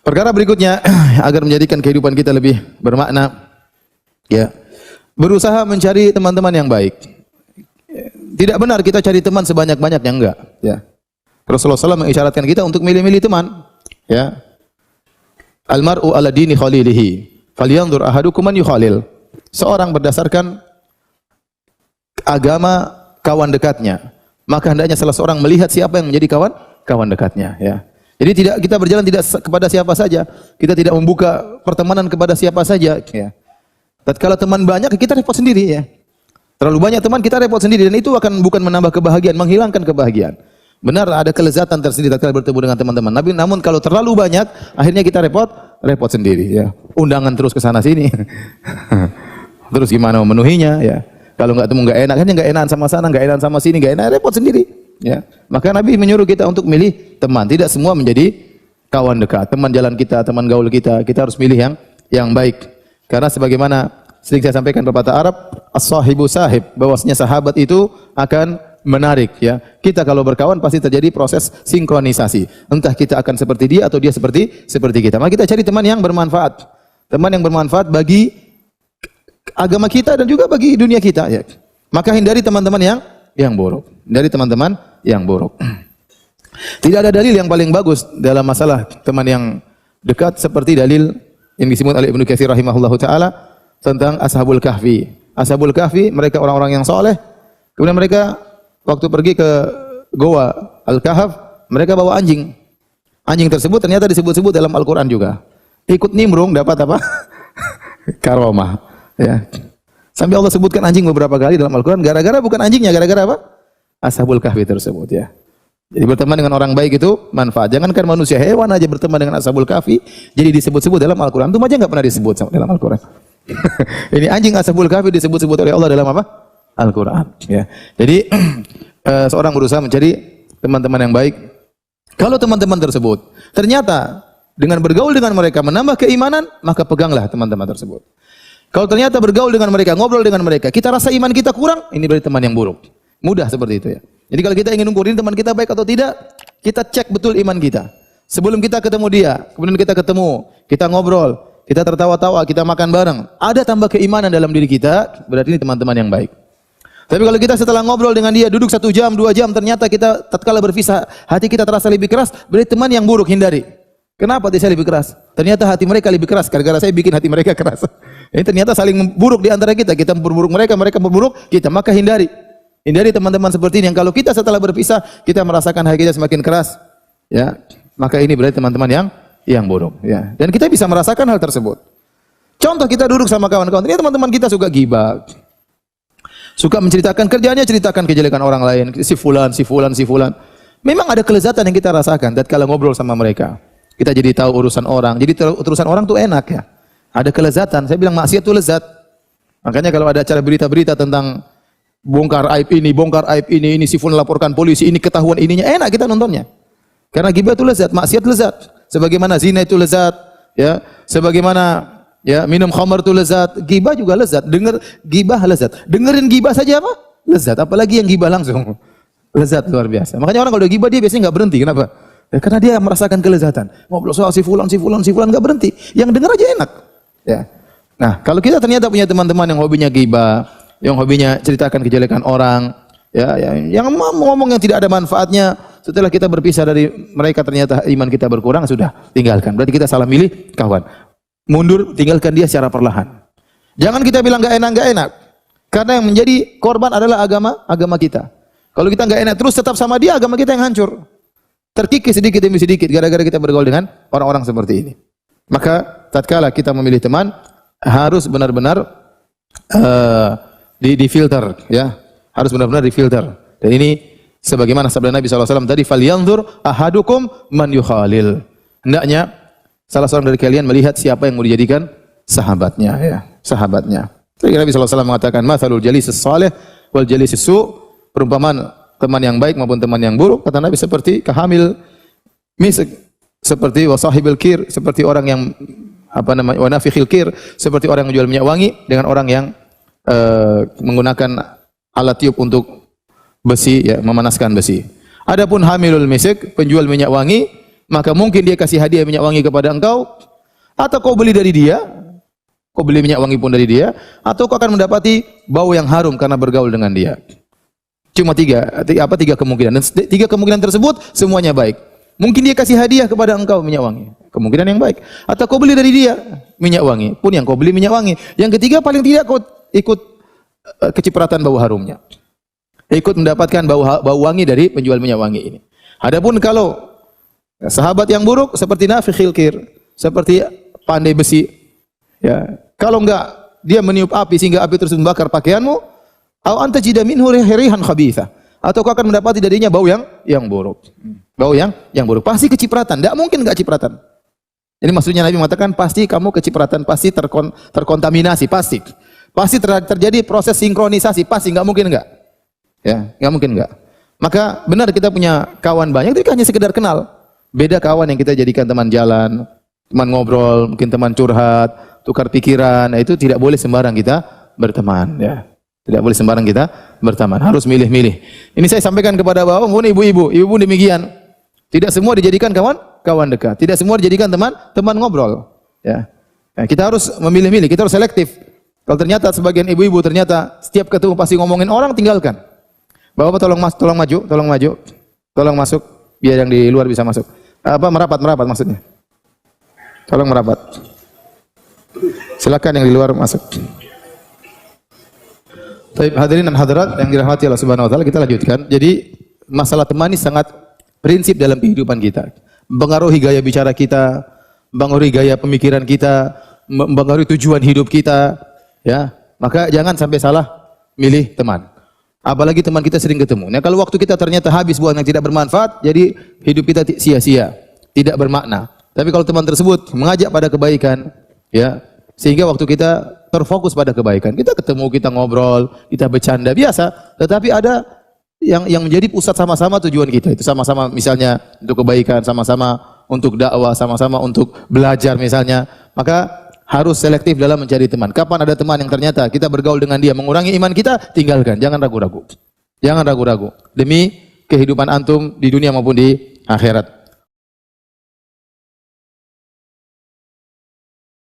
Perkara berikutnya agar menjadikan kehidupan kita lebih bermakna, ya, berusaha mencari teman-teman yang baik. Tidak benar kita cari teman sebanyak-banyaknya, enggak, ya. Rasulullah SAW mengisyaratkan kita untuk milih-milih teman, ya. Almar'u ala dini khalilihi, falyanzur ahadukum man yukhalil. Seorang berdasarkan agama kawan dekatnya, maka hendaknya salah seorang melihat siapa yang menjadi kawan dekatnya, ya. Jadi tidak kita berjalan tidak kepada siapa saja, kita tidak membuka pertemanan kepada siapa saja, ya. Tatkala teman banyak kita repot sendiri, ya. Terlalu banyak teman kita repot sendiri, dan itu bukan menambah kebahagiaan, menghilangkan kebahagiaan. Benar ada kelezatan tersendiri tatkala bertemu dengan teman-teman. Namun kalau terlalu banyak akhirnya kita repot sendiri, ya. Undangan terus ke sana sini. Terus gimana memenuhinya, ya. Kalau enggak temu enggak enak, akhirnya enggak enakan sama sana, enggak enakan sama sini, enggak enak, repot sendiri. Ya, maka Nabi menyuruh kita untuk milih teman. Tidak semua menjadi kawan dekat, teman jalan kita, teman gaul kita. Kita harus milih yang baik. Karena sebagaimana sering saya sampaikan pepatah Arab, as-sahibu sahib, bahwasanya sahabat itu akan menarik, ya. Kita kalau berkawan pasti terjadi proses sinkronisasi. Entah kita akan seperti dia atau dia seperti kita. Maka kita cari teman yang bermanfaat. Teman yang bermanfaat bagi agama kita dan juga bagi dunia kita, ya. Maka hindari teman-teman yang buruk. Dari teman-teman yang buruk. Tidak ada dalil yang paling bagus dalam masalah teman yang dekat seperti dalil yang disebut oleh Ibnu Katsir rahimahullahu taala tentang Ashabul Kahfi. Ashabul Kahfi mereka orang-orang yang soleh. Kemudian mereka waktu pergi ke Goa Al-Kahf, mereka bawa anjing. Anjing tersebut ternyata disebut-sebut dalam Al-Qur'an juga. Ikut nimbrung dapat apa? Karomah, ya. Sampai Allah sebutkan anjing beberapa kali dalam Al-Quran, gara-gara bukan anjingnya, gara-gara apa? Ashabul Kahfi tersebut, ya. Jadi berteman dengan orang baik itu manfaat. Jangankan manusia, hewan aja berteman dengan Ashabul Kahfi, jadi disebut-sebut dalam Al-Quran. Itu aja nggak pernah disebut dalam Al-Quran. Ini anjing Ashabul Kahfi disebut-sebut oleh Allah dalam apa? Al-Quran, ya. Jadi seorang berusaha mencari teman-teman yang baik. Kalau teman-teman tersebut ternyata dengan bergaul dengan mereka menambah keimanan, maka peganglah teman-teman tersebut. Kalau ternyata bergaul dengan mereka, ngobrol dengan mereka, kita rasa iman kita kurang, ini berarti teman yang buruk. Mudah seperti itu, ya. Jadi kalau kita ingin ukur ini teman kita baik atau tidak, kita cek betul iman kita. Sebelum kita ketemu dia, kemudian kita ketemu, kita ngobrol, kita tertawa-tawa, kita makan bareng, ada tambah keimanan dalam diri kita, berarti ini teman-teman yang baik. Tapi kalau kita setelah ngobrol dengan dia, duduk 1 jam, 2 jam, ternyata kita tatkala berpisah, hati kita terasa lebih keras, berarti teman yang buruk, hindari. Kenapa hati saya lebih keras? Ternyata hati mereka lebih keras, gara-gara saya bikin hati mereka keras. Ini ternyata saling buruk di antara kita. Kita memperburuk mereka, mereka memperburuk kita. Maka hindari. Hindari teman-teman seperti ini yang kalau kita setelah berpisah, kita merasakan hati kita semakin keras, ya. Maka ini berarti teman-teman yang buruk, ya. Dan kita bisa merasakan hal tersebut. Contoh kita duduk sama kawan-kawan, ternyata teman-teman kita suka ghibah. Suka menceritakan kerjaannya, ceritakan kejelekan orang lain, si fulan. Memang ada kelezatan yang kita rasakan tatkala ngobrol sama mereka. Kita jadi tahu urusan orang. Jadi urusan orang tuh enak, ya. Ada kelezatan. Saya bilang maksiat itu lezat. Makanya kalau ada acara berita-berita tentang bongkar aib ini si fulan laporkan polisi, ini ketahuan ininya, enak kita nontonnya. Karena ghibah itu lezat, maksiat lezat. Sebagaimana zina itu lezat, ya. Sebagaimana ya minum khamar itu lezat, ghibah juga lezat. Dengar ghibah lezat. Dengerin ghibah saja apa? Lezat. Apalagi yang ghibah langsung. Lezat luar biasa. Makanya orang kalau udah ghibah dia biasanya enggak berhenti. Kenapa? Ya, karena dia merasakan kelezatan. Ngobrol soal si fulan enggak berhenti. Yang dengar aja enak. Ya. Nah, kalau kita ternyata punya teman-teman yang hobinya ghibah, yang hobinya ceritakan kejelekan orang, ya, yang ngomong yang tidak ada manfaatnya, setelah kita berpisah dari mereka ternyata iman kita berkurang, sudah tinggalkan. Berarti kita salah milih kawan. Mundur, tinggalkan dia secara perlahan. Jangan kita bilang enggak enak. Karena yang menjadi korban adalah agama kita. Kalau kita enggak enak terus tetap sama dia, agama kita yang hancur. Terkikis sedikit demi sedikit gara-gara kita bergaul dengan orang-orang seperti ini. Maka tatkala kita memilih teman harus benar-benar difilter, ya. Harus benar-benar difilter. Dan ini sebagaimana sabda Nabi SAW tadi, falyanzur ahadukum man yukhalil. Hendaknya salah seorang dari kalian melihat siapa yang mau dijadikan sahabatnya, ya, sahabatnya. Jadi Nabi SAW mengatakan, mathalul jalisis salih wal jalisis su', perumpamaan teman yang baik maupun teman yang buruk, kata Nabi, seperti kahamil misk, seperti wasahibil kir, seperti orang yang wanafikhil kir, seperti orang yang menjual minyak wangi dengan orang yang menggunakan alat tiup untuk besi, ya, memanaskan besi. Adapun hamilul misk, penjual minyak wangi, maka mungkin dia kasih hadiah minyak wangi kepada engkau, atau kau beli dari dia, kau beli minyak wangi pun dari dia, atau kau akan mendapati bau yang harum karena bergaul dengan dia. Cuma tiga kemungkinan, dan tiga kemungkinan tersebut semuanya baik. Mungkin dia kasih hadiah kepada engkau minyak wangi, kemungkinan yang baik. Atau kau beli dari dia minyak wangi, pun yang kau beli minyak wangi. Yang ketiga paling tidak kau ikut kecipratan bau harumnya, ikut mendapatkan bau wangi dari penjual minyak wangi ini. Adapun kalau sahabat yang buruk seperti nafikhil kir, seperti pandai besi, ya, kalau enggak dia meniup api sehingga api tersebut membakar pakaianmu, au anta jida minhu rihan khabithah, atau kau akan mendapati darinya bau yang buruk. Bau yang buruk, pasti kecipratan, enggak mungkin enggak cipratan. Ini maksudnya Nabi mengatakan pasti kamu kecipratan, pasti terkontaminasi, pasti terjadi proses sinkronisasi, pasti enggak mungkin enggak. Ya, enggak mungkin enggak. Maka benar kita punya kawan banyak, itu hanya sekedar kenal. Beda kawan yang kita jadikan teman jalan, teman ngobrol, mungkin teman curhat, tukar pikiran. Nah, itu tidak boleh sembarang kita berteman, ya. Tidak boleh sembarang kita berteman, harus milih-milih. Ini saya sampaikan kepada bapak maupun ibu-ibu. Ibu demikian. Tidak semua dijadikan kawan dekat. Tidak semua dijadikan teman ngobrol, ya. Nah, kita harus memilih-milih, kita harus selektif. Kalau ternyata sebagian ibu-ibu ternyata setiap ketemu pasti ngomongin orang, tinggalkan. Bapak tolong maju, tolong masuk, biar yang di luar bisa masuk. Merapat maksudnya. Tolong merapat. Silakan yang di luar masuk. Baik, hadirin dan hadirat yang dirahmati Allah Subhanahu wa taala, kita lanjutkan. Jadi masalah teman ini sangat prinsip dalam kehidupan kita. Mempengaruhi gaya bicara kita, mempengaruhi gaya pemikiran kita, mempengaruhi tujuan hidup kita, ya. Maka jangan sampai salah milih teman. Apalagi teman kita sering ketemu. Nah, kalau waktu kita ternyata habis buat yang tidak bermanfaat, jadi hidup kita sia-sia, tidak bermakna. Tapi kalau teman tersebut mengajak pada kebaikan, ya, sehingga waktu kita terfokus pada kebaikan. Kita ketemu, kita ngobrol, kita bercanda biasa, tetapi ada yang menjadi pusat sama-sama tujuan kita. Itu sama-sama misalnya untuk kebaikan, sama-sama untuk dakwah, sama-sama untuk belajar misalnya. Maka harus selektif dalam mencari teman. Kapan ada teman yang ternyata kita bergaul dengan dia mengurangi iman kita, tinggalkan. Jangan ragu-ragu. Jangan ragu-ragu. Demi kehidupan antum di dunia maupun di akhirat.